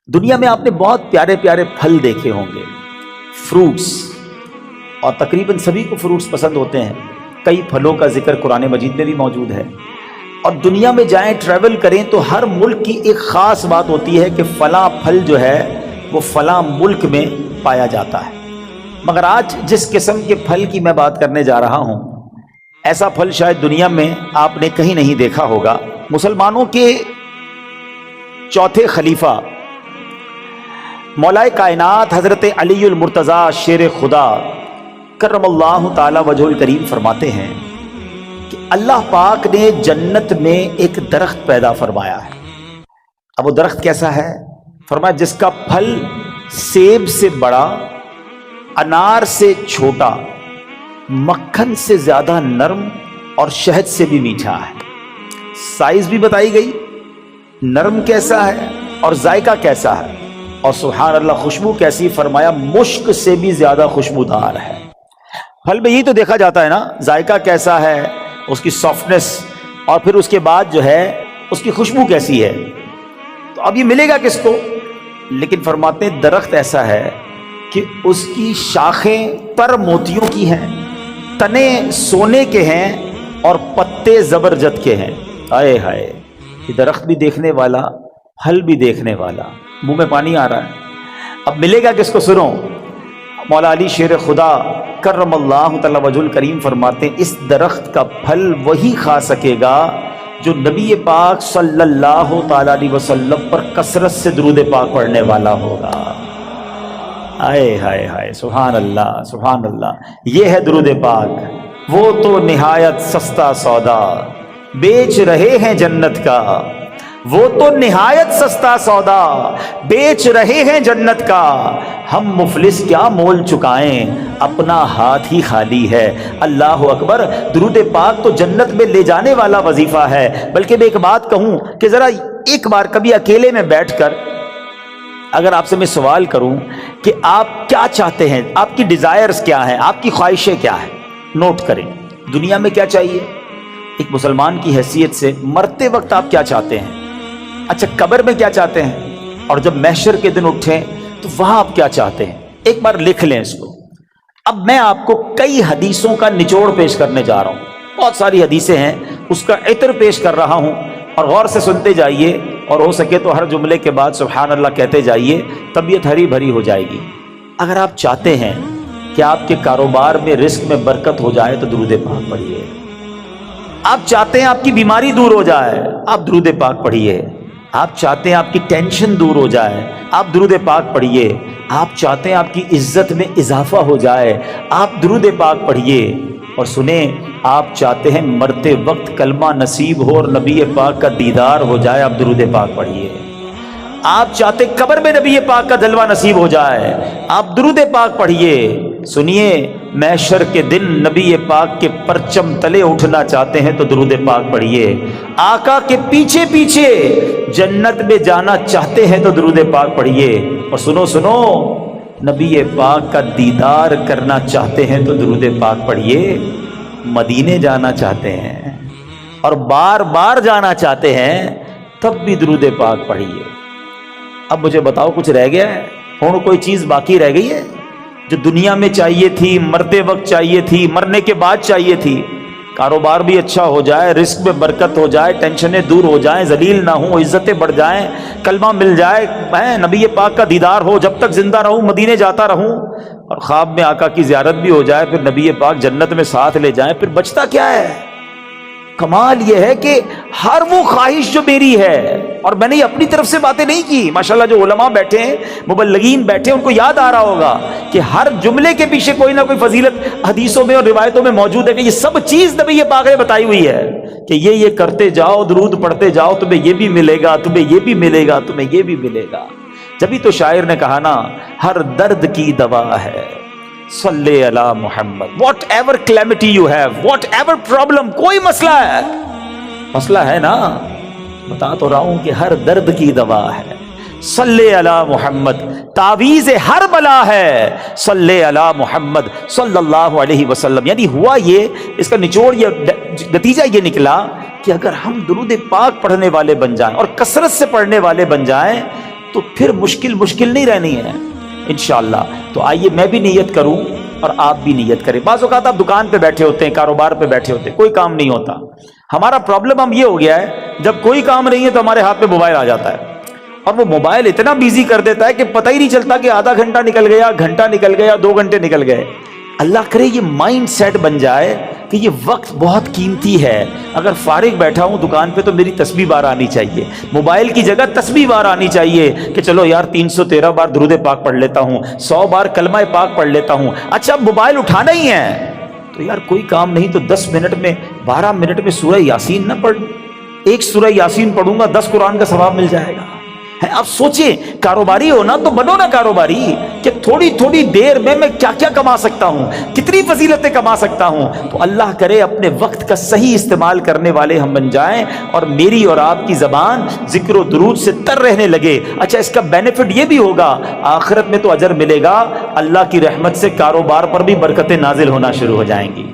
دنیا میں آپ نے بہت پیارے پیارے پھل دیکھے ہوں گے، فروٹس، اور تقریباً سبھی کو فروٹس پسند ہوتے ہیں۔ کئی پھلوں کا ذکر قرآن مجید میں بھی موجود ہے، اور دنیا میں جائیں ٹریول کریں تو ہر ملک کی ایک خاص بات ہوتی ہے کہ فلاں پھل جو ہے وہ فلاں ملک میں پایا جاتا ہے۔ مگر آج جس قسم کے پھل کی میں بات کرنے جا رہا ہوں، ایسا پھل شاید دنیا میں آپ نے کہیں نہیں دیکھا ہوگا۔ مسلمانوں کے چوتھے خلیفہ مولا کائنات حضرت علی المرتضیٰ شیر خدا کرم اللہ تعالی وجہ الکریم فرماتے ہیں کہ اللہ پاک نے جنت میں ایک درخت پیدا فرمایا ہے۔ اب وہ درخت کیسا ہے؟ فرمایا جس کا پھل سیب سے بڑا، انار سے چھوٹا، مکھن سے زیادہ نرم اور شہد سے بھی میٹھا ہے۔ سائز بھی بتائی گئی، نرم کیسا ہے اور ذائقہ کیسا ہے، اور سبحان اللہ خوشبو کیسی، فرمایا مشک سے بھی زیادہ خوشبودار ہے۔ پھل میں یہی تو دیکھا جاتا ہے نا، ذائقہ کیسا ہے، اس کی سافٹنس، اور پھر اس کے بعد جو ہے اس کی خوشبو کیسی ہے۔ تو اب یہ ملے گا کس کو؟ لیکن فرماتے ہیں درخت ایسا ہے کہ اس کی شاخیں پر موتیوں کی ہیں، تنے سونے کے ہیں، اور پتے زبرجد کے ہیں۔ ہائے ہائے، یہ درخت بھی دیکھنے والا، پھل بھی دیکھنے والا، منہ میں پانی آ رہا ہے۔ اب ملے گا کس کو؟ سنو، مولا علی شیر خدا کرم اللہ تعالی وجہ الکریم فرماتے ہیں اس درخت کا پھل وہی کھا سکے گا جو نبی پاک صلی اللہ تعالی علیہ وسلم پر کثرت سے درود پاک پڑھنے والا ہوگا۔ ہائے ہائے ہائے، سبحان اللہ سبحان اللہ، یہ ہے درود پاک۔ وہ تو نہایت سستا سودا بیچ رہے ہیں جنت کا، وہ تو نہایت سستا سودا بیچ رہے ہیں جنت کا، ہم مفلس کیا مول چکائیں، اپنا ہاتھ ہی خالی ہے۔ اللہ اکبر، درود پاک تو جنت میں لے جانے والا وظیفہ ہے۔ بلکہ میں ایک بات کہوں کہ ذرا ایک بار کبھی اکیلے میں بیٹھ کر اگر آپ سے میں سوال کروں کہ آپ کیا چاہتے ہیں، آپ کی ڈیزائرز کیا ہیں، آپ کی خواہشیں کیا ہیں، نوٹ کریں۔ دنیا میں کیا چاہیے ایک مسلمان کی حیثیت سے، مرتے وقت آپ کیا چاہتے ہیں، اچھا قبر میں کیا چاہتے ہیں، اور جب محشر کے دن اٹھیں تو وہاں آپ کیا چاہتے ہیں، ایک بار لکھ لیں اس کو۔ اب میں آپ کو کئی حدیثوں کا نچوڑ پیش کرنے جا رہا ہوں، بہت ساری حدیثیں ہیں، اس کا عطر پیش کر رہا ہوں، اور غور سے سنتے جائیے، اور ہو سکے تو ہر جملے کے بعد سبحان اللہ کہتے جائیے، طبیعت ہری بھری ہو جائے گی۔ اگر آپ چاہتے ہیں کہ آپ کے کاروبار میں رزق میں برکت ہو جائے تو درود پاک پڑھیے۔ آپ چاہتے ہیں آپ کی بیماری دور ہو جائے، آپ درود پاک پڑھیے۔ آپ چاہتے ہیں آپ کی ٹینشن دور ہو جائے، آپ درود پاک پڑھیے۔ آپ چاہتے ہیں آپ کی عزت میں اضافہ ہو جائے، آپ درود پاک پڑھیے۔ اور سنیں، آپ چاہتے ہیں مرتے وقت کلمہ نصیب ہو اور نبی پاک کا دیدار ہو جائے، آپ درود پاک پڑھیے۔ آپ چاہتے قبر میں نبی پاک کا جلوہ نصیب ہو جائے، آپ درود پاک پڑھیے۔ سنیے، محشر کے دن نبی پاک کے پرچم تلے اٹھنا چاہتے ہیں تو درود پاک پڑھیے۔ آقا کے پیچھے پیچھے جنت میں جانا چاہتے ہیں تو درود پاک پڑھیے۔ اور سنو سنو، نبی پاک کا دیدار کرنا چاہتے ہیں تو درود پاک پڑھیے۔ مدینے جانا چاہتے ہیں اور بار بار جانا چاہتے ہیں تب بھی درود پاک پڑھیے۔ اب مجھے بتاؤ، کچھ رہ گیا ہے؟ اور کوئی چیز باقی رہ گئی ہے جو دنیا میں چاہیے تھی، مرتے وقت چاہیے تھی، مرنے کے بعد چاہیے تھی؟ کاروبار بھی اچھا ہو جائے، رزق میں برکت ہو جائے، ٹینشنیں دور ہو جائیں، ذلیل نہ ہوں، عزتیں بڑھ جائیں، کلمہ مل جائے، نبی پاک کا دیدار ہو، جب تک زندہ رہوں مدینے جاتا رہوں، اور خواب میں آقا کی زیارت بھی ہو جائے، پھر نبی پاک جنت میں ساتھ لے جائیں، پھر بچتا کیا ہے؟ کمال یہ ہے کہ ہر وہ خواہش جو میری ہے، اور میں نے اپنی طرف سے باتیں نہیں کی، ماشاءاللہ جو علماء بیٹھے ہیں، مبلغین بیٹھے ہیں، ان کو یاد آ رہا ہوگا کہ ہر جملے کے پیچھے کوئی نہ کوئی فضیلت حدیثوں میں اور روایتوں میں موجود ہے، کہ یہ سب چیز نبی پاک نے بتائی ہوئی ہے کہ یہ کرتے جاؤ، درود پڑھتے جاؤ، تمہیں یہ بھی ملے گا، تمہیں یہ بھی ملے گا، تمہیں یہ بھی ملے گا۔ جبھی تو شاعر نے کہا نا، ہر درد کی دوا ہے صلی علی Muhammad, whatever calamity you have, whatever problem, کوئی مسئلہ ہے، مسئلہ ہے نا، بتا تو رہا ہوں کہ ہر درد کی دوا ہے صلی علی محمد، تعویذ ہر بلا ہے صلی علی محمد صلی اللہ علیہ وسلم۔ یعنی ہوا یہ، اس کا نچوڑ یہ، نتیجہ یہ نکلا کہ اگر ہم درود پاک پڑھنے والے بن جائیں اور کثرت سے پڑھنے والے بن جائیں تو پھر مشکل نہیں رہنی ہے انشاءاللہ۔ تو آئیے میں بھی نیت کروں اور آپ بھی نیت کریں۔ بعض اوقات آپ دکان پہ بیٹھے ہوتے ہیں، کاروبار پہ بیٹھے ہوتے ہیں، کوئی کام نہیں ہوتا۔ ہمارا پرابلم ہم یہ ہو گیا ہے، جب کوئی کام نہیں ہے تو ہمارے ہاتھ میں موبائل آ جاتا ہے، اور وہ موبائل اتنا بیزی کر دیتا ہے کہ پتہ ہی نہیں چلتا کہ آدھا گھنٹہ نکل گیا، گھنٹہ نکل گیا، 2 گھنٹے نکل گئے۔ اللہ کرے یہ مائنڈ سیٹ بن جائے کہ یہ وقت بہت قیمتی ہے۔ اگر فارغ بیٹھا ہوں دکان پہ تو میری تسبیح بار آنی چاہیے، موبائل کی جگہ تسبیح بار آنی چاہیے کہ چلو یار 313 بار درود پاک پڑھ لیتا ہوں، 100 بار کلمہ پاک پڑھ لیتا ہوں۔ اچھا موبائل اٹھانا ہی ہے تو یار کوئی کام نہیں تو 10 منٹ میں 12 منٹ میں سورہ یاسین نہ پڑھ، ایک سورہ یاسین پڑھوں گا 10 قرآن کا ثواب مل جائے گا۔ آپ سوچیں، کاروباری ہو نا تو بنو نا کاروباری، کہ تھوڑی دیر میں کیا کیا کما سکتا ہوں، کتنی فضیلتیں کما سکتا ہوں۔ تو اللہ کرے اپنے وقت کا صحیح استعمال کرنے والے ہم بن جائیں، اور میری اور آپ کی زبان ذکر و درود سے تر رہنے لگے۔ اچھا اس کا بینیفٹ یہ بھی ہوگا، آخرت میں تو اجر ملے گا، اللہ کی رحمت سے کاروبار پر بھی برکتیں نازل ہونا شروع ہو جائیں گی۔